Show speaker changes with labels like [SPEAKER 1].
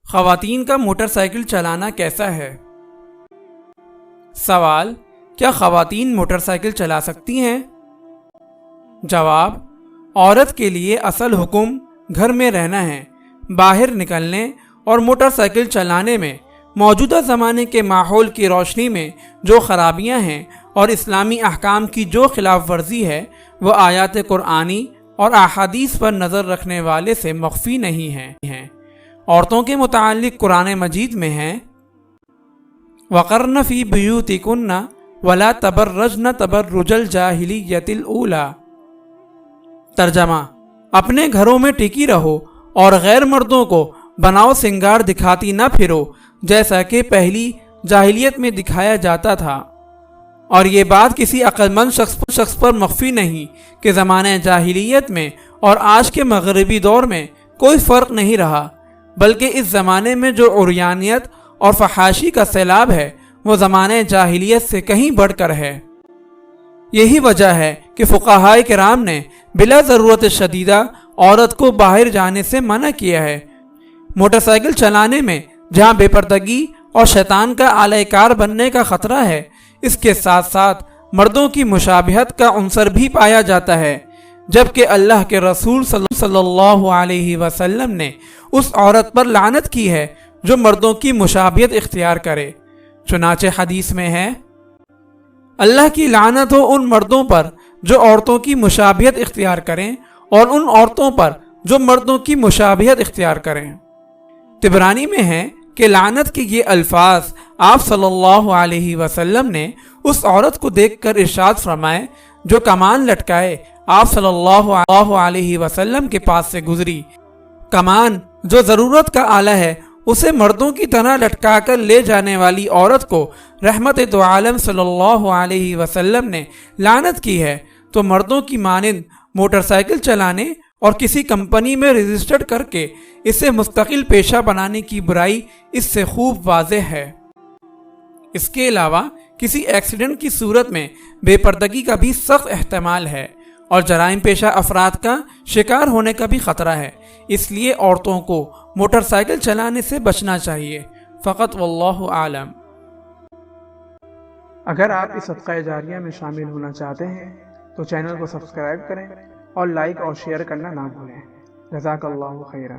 [SPEAKER 1] خواتین کا motor cycle چلانا کیسا ہے؟ سوال: کیا خواتین موٹر سائیکل چلا سکتی ہیں؟ جواب: عورت کے لیے اصل حکم گھر میں رہنا ہے۔ باہر نکلنے اور موٹر سائیکل چلانے میں موجودہ زمانے کے ماحول کی روشنی میں جو خرابیاں ہیں اور اسلامی احکام کی جو خلاف ورزی ہے، وہ آیات قرآنی اور احادیث پر نظر رکھنے والے سے مخفی نہیں ہیں۔ عورتوں کے متعلق قرآن مجید میں ہے: وَقَرْنَ فِي بُيُوتِكُنَّ وَلَا تَبَرَّجْنَ تَبَرُّجَ الْجَاهِلِيَّةِ الْأُولَى۔ ترجمہ: اپنے گھروں میں ٹکی رہو اور غیر مردوں کو بناؤ سنگار دکھاتی نہ پھرو جیسا کہ پہلی جاہلیت میں دکھایا جاتا تھا۔ اور یہ بات کسی عقل مند شخص پر مخفی نہیں کہ زمانہ جاہلیت میں اور آج کے مغربی دور میں کوئی فرق نہیں رہا، بلکہ اس زمانے میں جو عریانیت اور فحاشی کا سیلاب ہے وہ زمانہ جاہلیت سے کہیں بڑھ کر ہے۔ یہی وجہ ہے کہ فقہائے کرام نے بلا ضرورت شدیدہ عورت کو باہر جانے سے منع کیا ہے۔ موٹر سائیکل چلانے میں جہاں بے پردگی اور شیطان کا آلہ کار بننے کا خطرہ ہے، اس کے ساتھ ساتھ مردوں کی مشابہت کا عنصر بھی پایا جاتا ہے، جبکہ اللہ کے رسول صلی اللہ علیہ وسلم نے اس عورت پر لعنت کی ہے جو مردوں کی مشابہت اختیار کرے۔ چنانچہ حدیث میں ہے: اللہ کی لعنت ہو ان مردوں پر جو عورتوں کی مشابہت اختیار کریں اور ان عورتوں پر جو مردوں کی مشابہت اختیار کریں۔ طبرانی میں ہے کہ لعنت کے یہ الفاظ آپ صلی اللہ علیہ وسلم نے اس عورت کو دیکھ کر ارشاد فرمائے جو کمان لٹکائے آپ صلی اللہ علیہ وسلم کے پاس سے گزری۔ کمان جو ضرورت کا آلہ ہے، اسے مردوں کی طرح لٹکا کر لے جانے والی عورت کو رحمت دو عالم صلی اللہ علیہ وسلم نے لعنت کی ہے، تو مردوں کی مانند موٹر سائیکل چلانے اور کسی کمپنی میں رجسٹرڈ کر کے اسے مستقل پیشہ بنانے کی برائی اس سے خوب واضح ہے۔ اس کے علاوہ کسی ایکسیڈنٹ کی صورت میں بے پردگی کا بھی سخت احتمال ہے اور جرائم پیشہ افراد کا شکار ہونے کا بھی خطرہ ہے، اس لیے عورتوں کو موٹر سائیکل چلانے سے بچنا چاہیے۔ فقط واللہ عالم۔
[SPEAKER 2] اگر آپ اس صدقہ جاریہ میں شامل ہونا چاہتے ہیں تو چینل کو سبسکرائب کریں اور لائک اور شیئر کرنا نہ بھولیں۔ جزاک اللہ خیرا۔